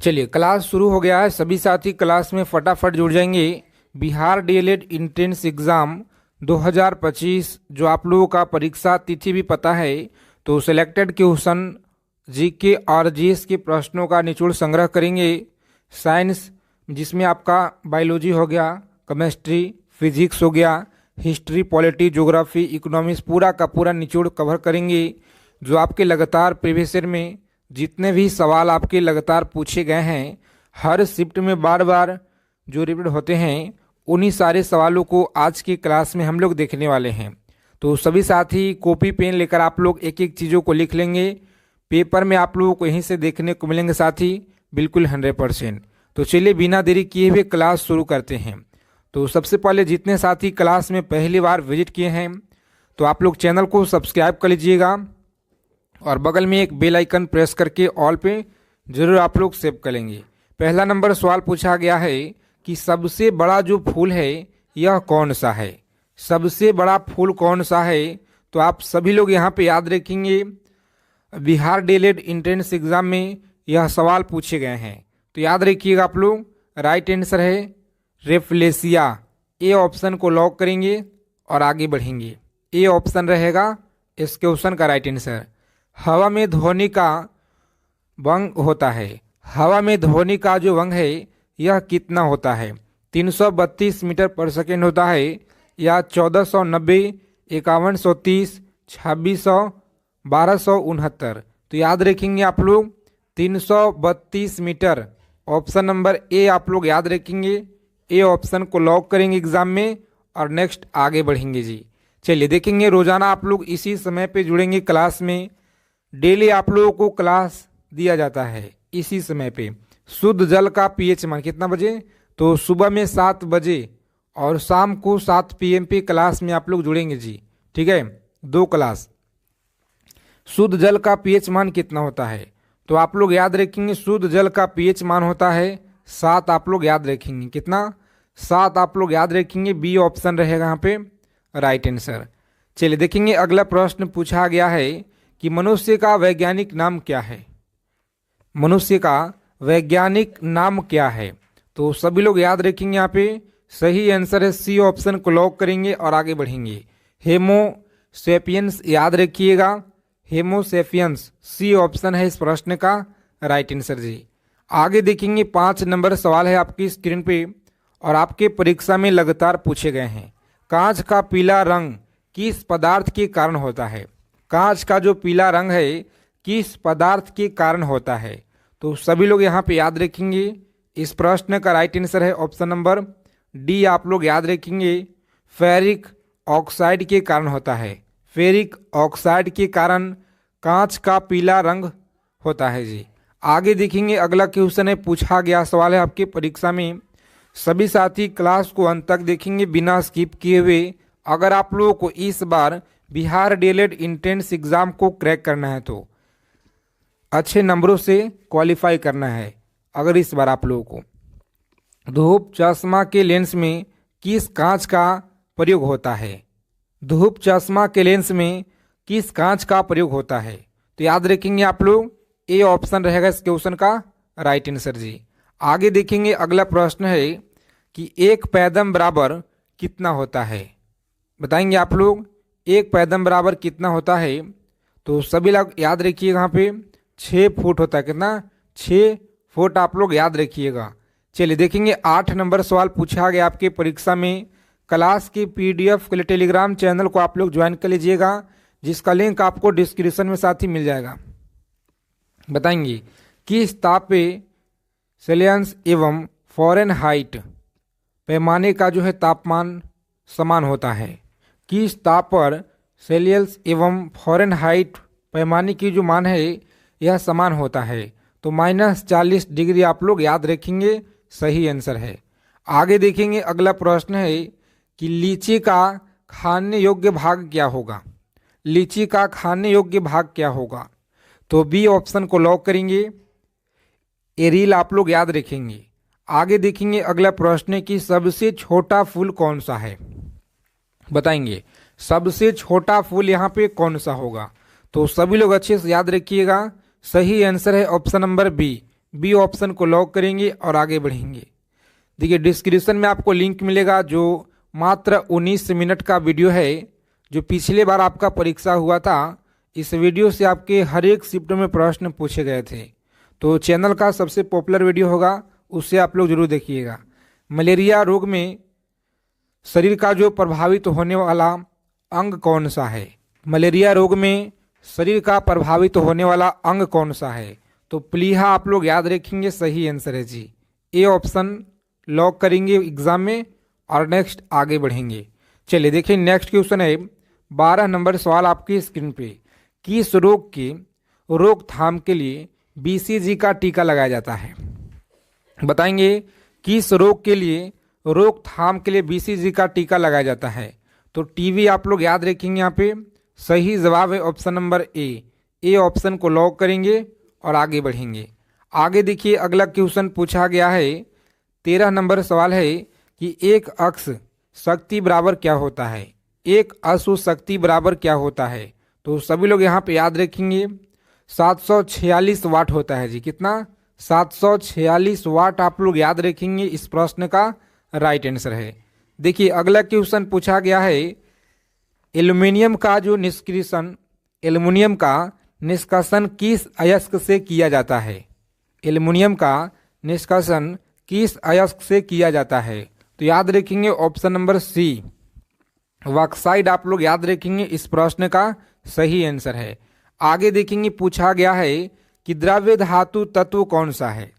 चलिए क्लास शुरू हो गया है। सभी साथी क्लास में फटाफट जुड़ जाएंगे। बिहार डीएलएड इंट्रेंस एग्ज़ाम 2025 जो आप लोगों का परीक्षा तिथि भी पता है, तो सिलेक्टेड क्वेश्चन जीके और जीएस के प्रश्नों का निचोड़ संग्रह करेंगे। साइंस जिसमें आपका बायोलॉजी हो गया, केमिस्ट्री, फिजिक्स हो गया, हिस्ट्री, पॉलिटी, ज्योग्राफी, इकोनॉमिक्स पूरा का पूरा निचोड़ कवर करेंगे। जो आपके लगातार प्रीवियस ईयर में जितने भी सवाल आपके लगातार पूछे गए हैं, हर शिफ्ट में बार बार जो रिपीट होते हैं, उन्हीं सारे सवालों को आज की क्लास में हम लोग देखने वाले हैं। तो सभी साथी कॉपी पेन लेकर आप लोग एक एक चीज़ों को लिख लेंगे। पेपर में आप लोगों को यहीं से देखने को मिलेंगे साथी, बिल्कुल 100%। तो चलिए बिना देरी किए हुए क्लास शुरू करते हैं। तो सबसे पहले जितने साथी क्लास में पहली बार विजिट किए हैं, तो आप लोग चैनल को सब्सक्राइब कर लीजिएगा और बगल में एक बेल आइकन प्रेस करके ऑल पे जरूर आप लोग सेव कर लेंगे। पहला नंबर सवाल पूछा गया है कि सबसे बड़ा जो फूल है यह कौन सा है। सबसे बड़ा फूल कौन सा है, तो आप सभी लोग यहाँ पे याद रखेंगे। बिहार डीएलएड एंट्रेंस एग्जाम में यह सवाल पूछे गए हैं, तो याद रखिएगा आप लोग। राइट आंसर है रेफ्लेशिया। ए ऑप्शन को लॉक करेंगे और आगे बढ़ेंगे। ए ऑप्शन रहेगा इस क्वेश्चन का राइट आंसर। हवा में ध्वनि का वंग होता है। हवा में ध्वनि का जो वंग है यह कितना होता है। 332 मीटर पर सेकेंड होता है, या 1490, 5130, 2600, 1269। तो याद रखेंगे आप लोग 332 मीटर। ऑप्शन नंबर ए आप लोग याद रखेंगे। ए ऑप्शन को लॉक करेंगे एग्जाम में और नेक्स्ट आगे बढ़ेंगे जी। चलिए देखेंगे, रोजाना आप लोग इसी समय पे जुड़ेंगे क्लास में। डेली आप लोगों को क्लास दिया जाता है इसी समय पे। शुद्ध जल का पीएच मान कितना बजे, तो सुबह में 7 बजे और शाम को 7 PM पे क्लास में आप लोग जुड़ेंगे जी। ठीक है, 2 क्लास। शुद्ध जल का पीएच मान कितना होता है, तो आप लोग याद रखेंगे शुद्ध जल का पीएच मान होता है 7। आप लोग याद रखेंगे कितना, 7 आप लोग याद रखेंगे। बी ऑप्शन रहेगा यहाँ पे राइट आंसर। चलिए देखेंगे, अगला प्रश्न पूछा गया है कि मनुष्य का वैज्ञानिक नाम क्या है। मनुष्य का वैज्ञानिक नाम क्या है, तो सभी लोग याद रखेंगे यहाँ पे। सही आंसर है सी ऑप्शन को लॉक करेंगे और आगे बढ़ेंगे। हेमोसेपियंस याद रखिएगा, हेमोसेपियंस सी ऑप्शन है इस प्रश्न का राइट आंसर जी। आगे देखेंगे, 5 नंबर सवाल है आपकी स्क्रीन पे और आपके परीक्षा में लगातार पूछे गए हैं। कांच का पीला रंग किस पदार्थ के कारण होता है। कांच का जो पीला रंग है किस पदार्थ के कारण होता है, तो सभी लोग यहाँ पे याद रखेंगे। इस प्रश्न का राइट आंसर है ऑप्शन नंबर डी आप लोग याद रखेंगे। फेरिक ऑक्साइड के कारण होता है। फेरिक ऑक्साइड के कारण कांच का पीला रंग होता है जी। आगे देखेंगे, अगला क्वेश्चन है पूछा गया सवाल है आपके परीक्षा में। सभी साथी क्लास को अंत तक देखेंगे बिना स्किप किए हुए। अगर आप लोगों को इस बार बिहार डीएलएड एंट्रेंस एग्जाम को क्रैक करना है, तो अच्छे नंबरों से क्वालिफाई करना है। अगर इस बार आप लोगों को धूप चश्मा के लेंस में किस कांच का प्रयोग होता है। धूप चश्मा के लेंस में किस कांच का प्रयोग होता है, तो याद रखेंगे आप लोग। ए ऑप्शन रहेगा इस क्वेश्चन का राइट आंसर जी। आगे देखेंगे, अगला प्रश्न है कि एक पैदम बराबर कितना होता है। बताएंगे आप लोग एक पैदम बराबर कितना होता है, तो सभी लोग याद रखिएगा यहाँ पे 6 फुट होता है। कितना, 6 फुट आप लोग याद रखिएगा। चलिए देखेंगे, 8 नंबर सवाल पूछा गया आपके परीक्षा में। क्लास की PDF के लिए टेलीग्राम चैनल को आप लोग ज्वाइन कर लीजिएगा, जिसका लिंक आपको डिस्क्रिप्शन में साथ ही मिल जाएगा। बताएंगे किस ताप पे सेल्सियस एवं फ़ारेनहाइट पैमाने का जो है तापमान समान होता है। किस ताप पर सेल्सियस एवं फ़ारेनहाइट पैमाने की जो मान है यह समान होता है, तो -40 डिग्री आप लोग याद रखेंगे, सही आंसर है। आगे देखेंगे, अगला प्रश्न है कि लीची का खाने योग्य भाग क्या होगा। लीची का खाने योग्य भाग क्या होगा, तो बी ऑप्शन को लॉक करेंगे। एरिल आप लोग याद रखेंगे। आगे देखेंगे, अगला प्रश्न है कि सबसे छोटा फूल कौन सा है। बताएंगे सबसे छोटा फूल यहाँ पे कौन सा होगा, तो सभी लोग अच्छे से याद रखिएगा। सही आंसर है option number B, B option को लॉक करेंगे और आगे बढ़ेंगे। देखिए डिस्क्रिप्शन में आपको लिंक मिलेगा जो मात्र 19 मिनट का वीडियो है, जो पिछले बार आपका परीक्षा हुआ था। इस वीडियो से आपके हर एक शिफ्ट में प्रश्न पूछे गए थे, तो चैनल का सबसे पॉपुलर वीडियो होगा, उससे आप लोग जरूर देखिएगा। मलेरिया रोग में शरीर का जो प्रभावित होने वाला अंग कौन सा है? मलेरिया रोग में शरीर का प्रभावित होने वाला अंग कौन सा है? तो प्लीहा आप लोग याद रखेंगे, सही आंसर है जी, ए ऑप्शन लॉक करेंगे एग्जाम में और नेक्स्ट आगे बढ़ेंगे। चलिए देखिए नेक्स्ट क्वेश्चन है 12 नंबर सवाल आपकी स्क्रीन पे। किस रोग की रोकथाम के लिए बीसीजी का टीका लगाया जाता है? बताएंगे किस रोग के लिए रोकथाम के लिए बीसीजी का टीका लगाया जाता है? तो टीबी आप लोग याद रखेंगे, यहाँ पे सही जवाब है ऑप्शन नंबर ए ऑप्शन को लॉक करेंगे और आगे बढ़ेंगे। आगे देखिए अगला क्वेश्चन पूछा गया है, 13 नंबर सवाल है कि एक अक्ष शक्ति बराबर क्या होता है? एक अश्व शक्ति बराबर क्या होता है? तो सभी लोग यहाँ पे याद रखेंगे 746 वाट होता है जी। कितना? 746 वाट आप लोग याद रखेंगे, इस प्रश्न का राइट आंसर है। देखिए अगला क्वेश्चन पूछा गया है, एल्युमिनियम का निष्कासन किस अयस्क से किया जाता है? एल्युमिनियम का निष्कासन किस अयस्क से किया जाता है? तो याद रखेंगे ऑप्शन नंबर सी, बॉक्साइट आप लोग याद रखेंगे, इस प्रश्न का सही आंसर है। आगे देखेंगे पूछा गया है कि द्रव्य धातु तत्व कौन सा है?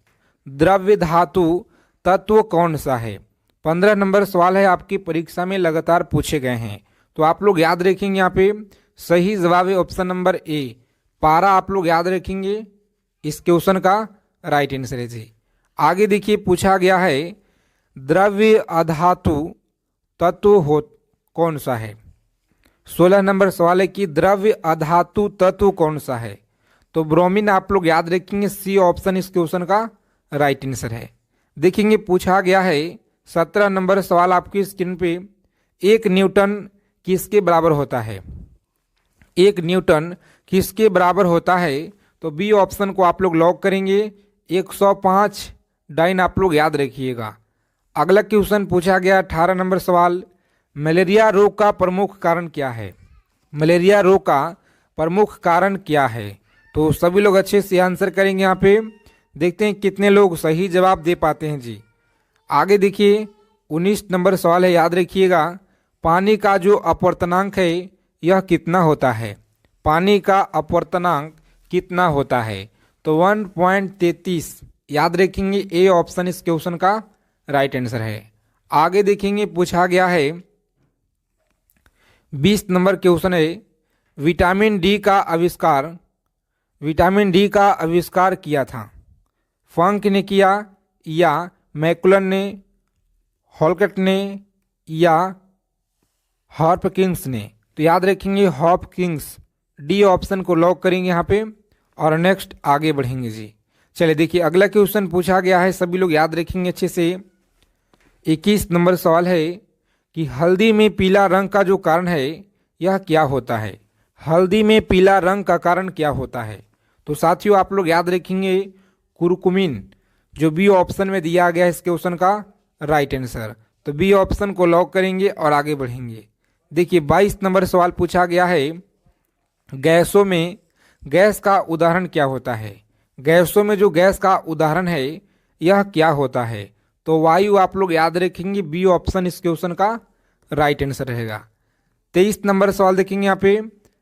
द्रव्य धातु तत्व कौन सा है? 15 नंबर सवाल है, आपकी परीक्षा में लगातार पूछे गए हैं, तो आप लोग याद रखेंगे यहाँ पे सही जवाब है ऑप्शन नंबर ए, पारा आप लोग याद रखेंगे, इस क्वेश्चन का राइट आंसर है जी। आगे देखिए पूछा गया है द्रव्य अधातु तत्व हो कौन सा है? 16 नंबर सवाल है कि द्रव्य अधातु तत्व कौन सा है? तो ब्रोमीन आप लोग याद रखेंगे, सी ऑप्शन इस क्वेश्चन का राइट आंसर है। देखेंगे पूछा गया है 17 नंबर सवाल आपकी स्क्रीन पे, 1 न्यूटन किसके बराबर होता है? 1 न्यूटन किसके बराबर होता है? तो बी ऑप्शन को आप लोग लॉक करेंगे, 105 डाइन आप लोग याद रखिएगा। अगला क्वेश्चन पूछा गया 18 नंबर सवाल, मलेरिया रोग का प्रमुख कारण क्या है? मलेरिया रोग का प्रमुख कारण क्या है? तो सभी लोग अच्छे से आंसर करेंगे। यहाँ पे देखते हैं कितने लोग सही जवाब दे पाते हैं जी। आगे देखिए 19 नंबर सवाल है, याद रखिएगा, पानी का जो अपवर्तनांक है यह कितना होता है? पानी का अपवर्तनांक कितना होता है? तो 1.33 याद रखेंगे, ए ऑप्शन इस क्वेश्चन का राइट आंसर है। आगे देखेंगे पूछा गया है 20 नंबर क्वेश्चन है, विटामिन डी का आविष्कार किया था? फंक ने किया या मैकुलन ने, हॉलकट ने या हॉपकिंस ने? तो याद रखेंगे हॉपकिंस, डी ऑप्शन को लॉक करेंगे यहाँ पे और नेक्स्ट आगे बढ़ेंगे जी। चलिए देखिए अगला क्वेश्चन पूछा गया है, सभी लोग याद रखेंगे अच्छे से। 21 नंबर सवाल है कि हल्दी में पीला रंग का जो कारण है यह क्या होता है? हल्दी में पीला रंग का कारण क्या होता है? तो साथियों आप लोग याद रखेंगे कुरकुमिन, जो बी ऑप्शन में दिया गया है इस क्वेश्चन का राइट आंसर। तो बी ऑप्शन को लॉक करेंगे और आगे बढ़ेंगे। देखिए 22 नंबर सवाल पूछा गया है, गैसों में गैस का उदाहरण क्या होता है? गैसों में जो गैस का उदाहरण है यह क्या होता है? तो वायु आप लोग याद रखेंगे, बी ऑप्शन इस क्वेश्चन का राइट आंसर रहेगा। 23 नंबर सवाल देखेंगे यहाँ पे,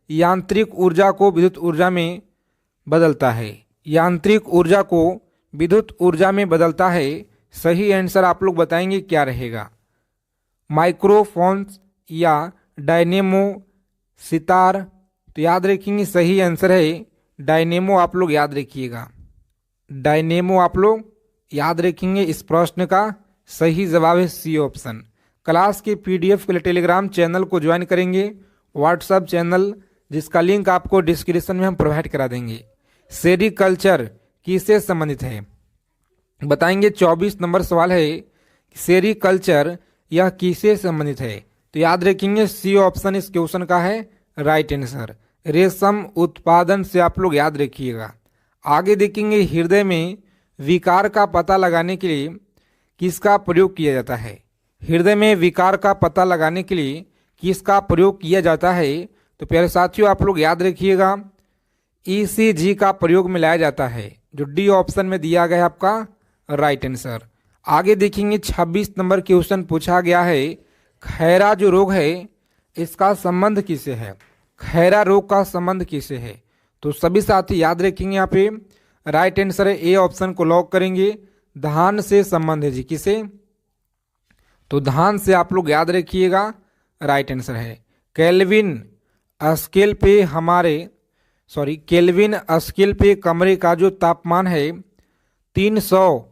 यांत्रिक ऊर्जा को विद्युत ऊर्जा में बदलता है? यांत्रिक ऊर्जा को विद्युत ऊर्जा में बदलता है, सही आंसर आप लोग बताएंगे क्या रहेगा? माइक्रोफोन्स या डायनेमो सितार? तो याद रखेंगे सही आंसर है डायनेमो, आप लोग याद रखिएगा, डायनेमो आप लोग याद रखेंगे, इस प्रश्न का सही जवाब है सी ऑप्शन। क्लास के पीडीएफ के लिए टेलीग्राम चैनल को ज्वाइन करेंगे, व्हाट्सएप चैनल जिसका लिंक आपको डिस्क्रिप्शन में हम प्रोवाइड करा देंगे। सेरीकल्चर किससे संबंधित है? बताएंगे 24 नंबर सवाल है, सेरीकल्चर यह किससे संबंधित है? तो याद रखेंगे सी ऑप्शन इस क्वेश्चन का है राइट आंसर, रेशम उत्पादन से आप लोग याद रखिएगा। आगे देखेंगे हृदय में विकार का पता लगाने के लिए किसका प्रयोग किया जाता है? हृदय में विकार का पता लगाने के लिए किसका प्रयोग किया जाता है? तो प्यारे साथियों आप लोग याद रखिएगा, ईसीजी का प्रयोग में लाया जाता है, जो डी ऑप्शन में दिया गया है आपका राइट आंसर। आगे देखेंगे 26 नंबर क्वेश्चन पूछा गया है, खैरा जो रोग है इसका संबंध किससे है? खैरा रोग का संबंध किससे है? तो सभी साथी याद रखेंगे, यहाँ पे राइट आंसर है ए ऑप्शन को लॉक करेंगे, धान से संबंध है जी। किसे? तो धान से आप लोग याद रखिएगा, राइट आंसर है। केल्विन स्केल पे कमरे का जो तापमान है 300,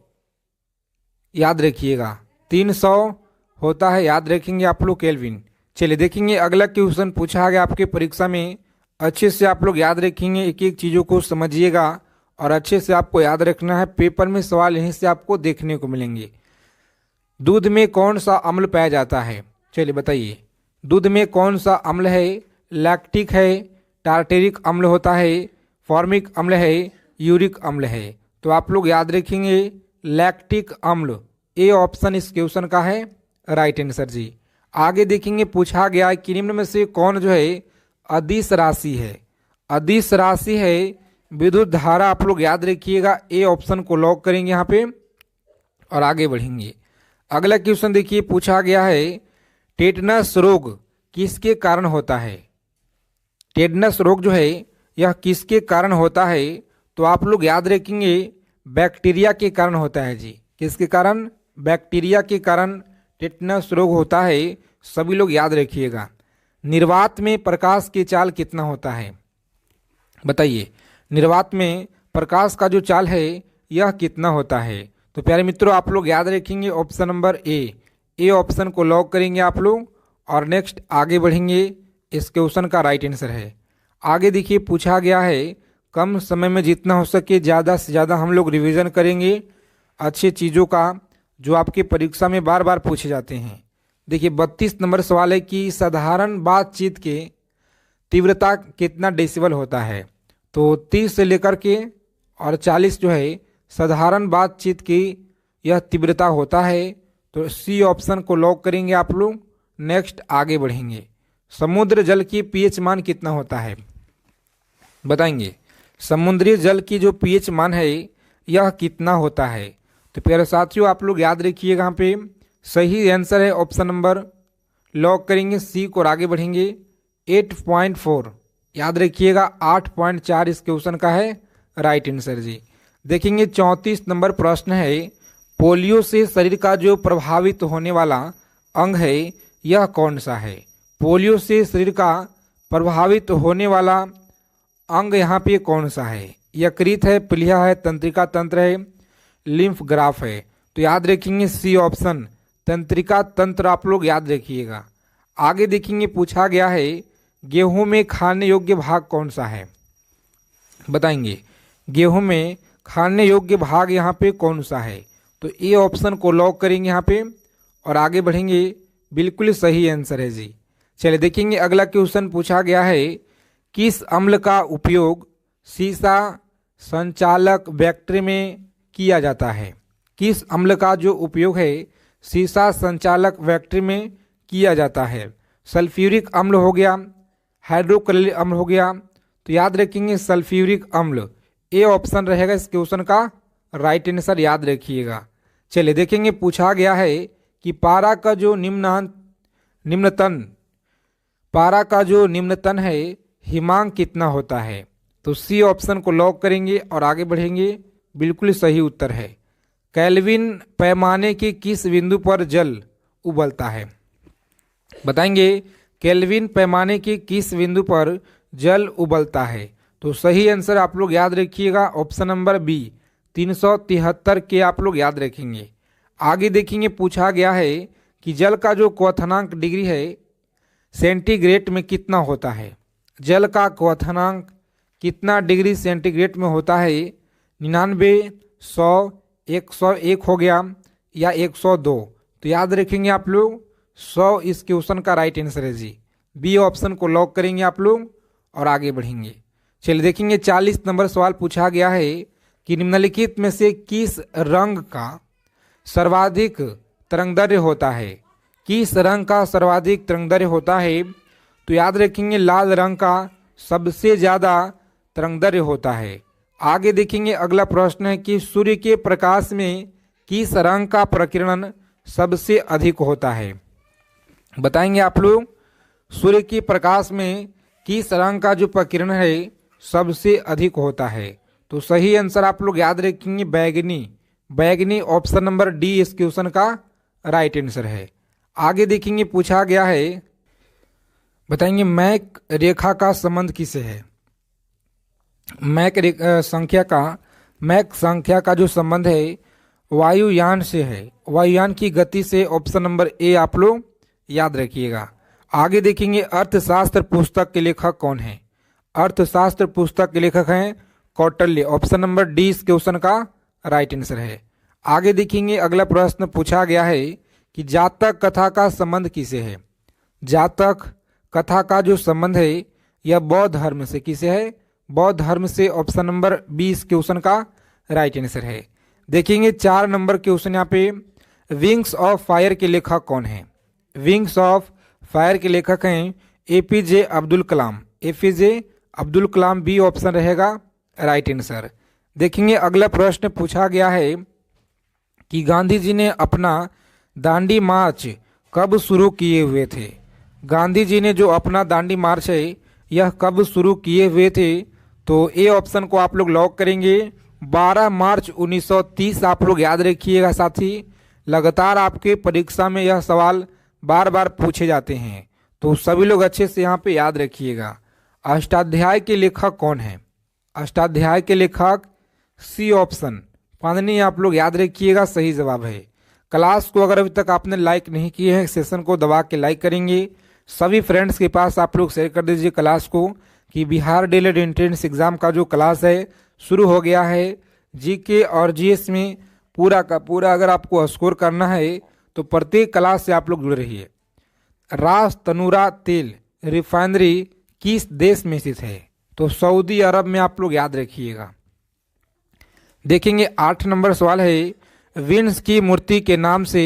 याद रखिएगा 300 होता है, याद रखेंगे आप लोग केल्विन। चलिए देखेंगे अगला क्वेश्चन पूछा गया आपके परीक्षा में, अच्छे से आप लोग याद रखेंगे, एक एक चीज़ों को समझिएगा और अच्छे से आपको याद रखना है, पेपर में सवाल यहीं से आपको देखने को मिलेंगे। दूध में कौन सा अम्ल पाया जाता है? चलिए बताइए, दूध में कौन सा अम्ल है? लैक्टिक है, टार्टेरिक अम्ल होता है, फॉर्मिक अम्ल है, यूरिक अम्ल है। तो आप लोग याद रखेंगे लैक्टिक अम्ल, ए ऑप्शन इस क्वेश्चन का है राइट आंसर जी। आगे देखेंगे पूछा गया कि निम्न में से कौन जो है अदिश राशि है? अदिश राशि है विद्युत धारा, आप लोग याद रखिएगा, ए ऑप्शन को लॉक करेंगे यहाँ पे और आगे बढ़ेंगे। अगला क्वेश्चन देखिए पूछा गया है, टेटनस रोग किसके कारण होता है? टेटनस रोग जो है यह किसके कारण होता है? तो आप लोग याद रखेंगे बैक्टीरिया के कारण होता है जी। किसके कारण? बैक्टीरिया के कारण टेटनस रोग होता है, सभी लोग याद रखिएगा। निर्वात में प्रकाश की चाल कितना होता है? बताइए, निर्वात में प्रकाश का जो चाल है यह कितना होता है? तो प्यारे मित्रों आप लोग याद रखेंगे ऑप्शन नंबर ए ऑप्शन को लॉक करेंगे आप लोग और नेक्स्ट आगे बढ़ेंगे, इस क्वेश्चन का राइट आंसर है। आगे देखिए पूछा गया है, कम समय में जितना हो सके ज़्यादा से ज़्यादा हम लोग रिवीजन करेंगे अच्छे चीज़ों का, जो आपके परीक्षा में बार बार पूछे जाते हैं। देखिए 32 नंबर सवाल है कि साधारण बातचीत के तीव्रता कितना डेसिबल होता है? तो 30 से लेकर के और 40 जो है साधारण बातचीत की यह तीव्रता होता है। तो सी ऑप्शन को लॉक करेंगे आप लोग, नेक्स्ट आगे बढ़ेंगे। समुद्र जल की पीएच मान कितना होता है? बताएंगे, समुद्री जल की जो पीएच मान है यह कितना होता है? तो प्यारे साथियों आप लोग याद रखिएगा, यहाँ पे सही आंसर है ऑप्शन नंबर, लॉक करेंगे सी को और आगे बढ़ेंगे 8.4, याद रखिएगा 8.4 इस क्वेश्चन का है राइट आंसर जी। देखेंगे 34 नंबर प्रश्न है, पोलियो से शरीर का जो प्रभावित होने वाला अंग है यह कौन सा है? पोलियो से शरीर का प्रभावित होने वाला अंग यहाँ पे कौन सा है? यकृत है, प्लीहा है, तंत्रिका तंत्र है, लिम्फ ग्राफ है। तो याद रखेंगे सी ऑप्शन, तंत्रिका तंत्र आप लोग याद रखिएगा। आगे देखेंगे पूछा गया है, गेहूं में खाने योग्य भाग कौन सा है? बताएंगे, गेहूं में खाने योग्य भाग यहाँ पे कौन सा है? तो ए ऑप्शन को लॉक करेंगे यहाँ पे और आगे बढ़ेंगे, बिल्कुल सही आंसर है जी। चलिए देखेंगे अगला क्वेश्चन पूछा गया है, किस अम्ल का उपयोग सीसा संचालक बैक्टीरिया में किया जाता है? किस अम्ल का जो उपयोग है सीसा संचालक बैक्टीरिया में किया जाता है? सल्फ्यूरिक अम्ल हो गया, हाइड्रोक्लोरिक अम्ल हो गया। तो याद रखेंगे सल्फ्यूरिक अम्ल, ए ऑप्शन रहेगा इस क्वेश्चन का राइट आंसर, याद रखिएगा। चलिए देखेंगे पूछा गया है कि पारा का जो निम्नतन है हिमांक कितना होता है? तो सी ऑप्शन को लॉक करेंगे और आगे बढ़ेंगे, बिल्कुल सही उत्तर है। केल्विन पैमाने के किस बिंदु पर जल उबलता है? बताएंगे, केल्विन पैमाने के किस बिंदु पर जल उबलता है? तो सही आंसर आप लोग याद रखिएगा ऑप्शन नंबर बी 373 के आप लोग याद रखेंगे। आगे देखेंगे पूछा गया है कि जल का जो क्वथनांक डिग्री है सेंटीग्रेड में कितना होता है? जल का क्वथनांक कितना डिग्री सेंटीग्रेड में होता है? 99, 100, 101 हो गया या 102? तो याद रखेंगे आप लोग 100 इस क्वेश्चन का राइट आंसर है जी। बी ऑप्शन को लॉक करेंगे आप लोग और आगे बढ़ेंगे। चलिए देखेंगे 40 नंबर सवाल पूछा गया है कि निम्नलिखित में से किस रंग का सर्वाधिक तरंगदैर्घ्य होता है। किस रंग का सर्वाधिक तरंगदैर्घ्य होता है? तो याद रखेंगे लाल रंग का सबसे ज़्यादा तरंगदैर्घ्य होता है। आगे देखेंगे अगला प्रश्न है कि सूर्य के प्रकाश में किस रंग का प्रकीर्णन सबसे अधिक होता है। बताएंगे आप लोग सूर्य के प्रकाश में किस रंग का जो प्रकीर्णन है सबसे अधिक होता है। तो सही आंसर आप लोग याद रखेंगे बैगनी। बैगनी ऑप्शन नंबर डी इस क्वेश्चन का राइट आंसर है। आगे देखेंगे पूछा गया है, बताएंगे मैक रेखा का संबंध किसे है। मैक संख्या का जो संबंध है वायुयान से है, वायुयान की गति से। ऑप्शन नंबर ए आप लोग याद रखिएगा। आगे देखेंगे अर्थशास्त्र पुस्तक के लेखक कौन है। अर्थशास्त्र पुस्तक के लेखक हैं कौटिल्य। ऑप्शन नंबर डी इस क्वेश्चन का राइट आंसर है। आगे देखेंगे अगला प्रश्न पूछा गया है कि जातक कथा का संबंध किसे है। जातक कथा का जो संबंध है यह बौद्ध धर्म से किसे है, बौद्ध धर्म से। ऑप्शन नंबर बी इस क्वेश्चन का राइट आंसर है। देखेंगे 4 नंबर क्वेश्चन यहाँ पे, विंग्स ऑफ फायर के लेखक कौन है। विंग्स ऑफ फायर के लेखक हैं APJ Abdul Kalam. APJ Abdul Kalam B option रहेगा राइट आंसर। देखेंगे अगला प्रश्न पूछा गया है कि गांधी जी ने अपना दांडी मार्च कब शुरू किए हुए थे। गांधी जी ने जो अपना दांडी मार्च है यह कब शुरू किए हुए थे। तो ए ऑप्शन को आप लोग लॉक करेंगे 12 मार्च 1930। आप लोग याद रखिएगा साथी, लगातार आपके परीक्षा में यह सवाल बार बार पूछे जाते हैं, तो सभी लोग अच्छे से यहाँ पे याद रखिएगा। अष्टाध्याय के लेखक कौन है। अष्टाध्याय के लेखक सी ऑप्शन पाणिनि आप लोग याद रखिएगा सही जवाब है। क्लास को अगर अभी तक आपने लाइक नहीं किए हैं सेशन को दबा के लाइक करेंगे। सभी फ्रेंड्स के पास आप लोग शेयर कर दीजिए क्लास को कि बिहार डीएलएड एंट्रेंस एग्जाम का जो क्लास है शुरू हो गया है। जीके और जीएस में पूरा का पूरा अगर आपको स्कोर करना है तो प्रत्येक क्लास से आप लोग जुड़ रहिए। रास तनूरा तेल रिफाइनरी किस देश में स्थित है। तो सऊदी अरब में आप लोग याद रखिएगा। देखेंगे 8 नंबर सवाल है, विंस की मूर्ति के नाम से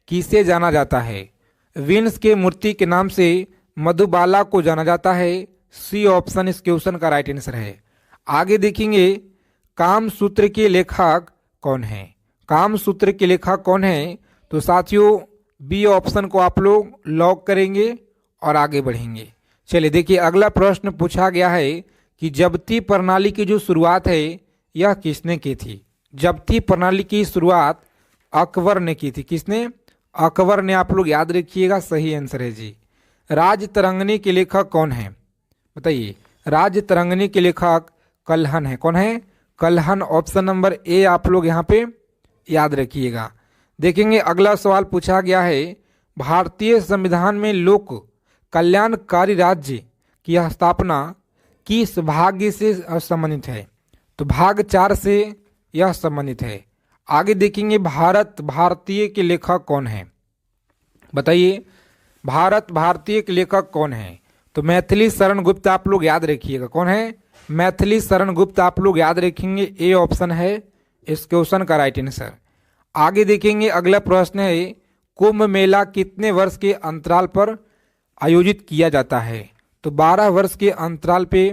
किसे जाना जाता है। विंस के मूर्ति के नाम से मधुबाला को जाना जाता है। सी ऑप्शन इस क्वेश्चन का राइट आंसर है। आगे देखेंगे कामसूत्र के लेखक कौन है। कामसूत्र के लेखक कौन है। तो साथियों बी ऑप्शन को आप लोग लॉक करेंगे और आगे बढ़ेंगे। चलिए देखिए अगला प्रश्न पूछा गया है कि जब्ती प्रणाली की जो शुरुआत है यह किसने की थी। जब्ती प्रणाली की शुरुआत अकबर ने की थी। किसने? अकबर ने। आप लोग याद रखिएगा सही आंसर है जी। राजतरंगिणी के लेखक कौन है बताइए। राजतरंगिणी के लेखक कल्हण है। कौन है? कल्हण। ऑप्शन नंबर ए आप लोग यहाँ पे याद रखिएगा। देखेंगे अगला सवाल पूछा गया है, भारतीय संविधान में लोक कल्याणकारी राज्य की स्थापना किस भाग से संबंधित है। तो भाग 4 से यह संबंधित है। आगे देखेंगे भारत भारतीय के लेखक कौन है बताइए। भारत भारतीय के लेखक कौन है। तो मैथिली शरण गुप्त आप लोग याद रखिएगा। कौन है? मैथिली शरण गुप्त आप लोग याद रखेंगे। ए ऑप्शन है इस क्वेश्चन का राइट आंसर। आगे देखेंगे अगला प्रश्न है, कुंभ मेला कितने वर्ष के अंतराल पर आयोजित किया जाता है। तो 12 वर्ष के अंतराल पे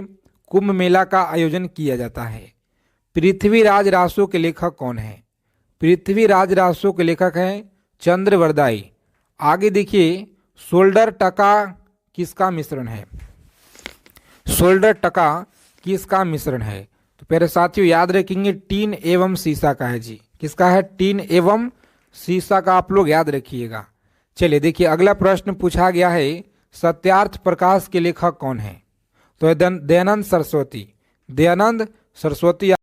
कुंभ मेला का आयोजन किया जाता है। पृथ्वीराज रासो के लेखक कौन है। पृथ्वीराज रासो के लेखक हैं चंद्रवरदाई। आगे देखिए शोल्डर टका किसका मिश्रण है। शोल्डर टका किसका मिश्रण है। तो प्यारे साथियों याद रखेंगे टीन एवं सीसा का है जी। किसका है? टीन एवं सीसा का आप लोग याद रखिएगा। चलिए देखिए अगला प्रश्न पूछा गया है, सत्यार्थ प्रकाश के लेखक कौन है। तो दयानंद सरस्वती। दयानंद सरस्वती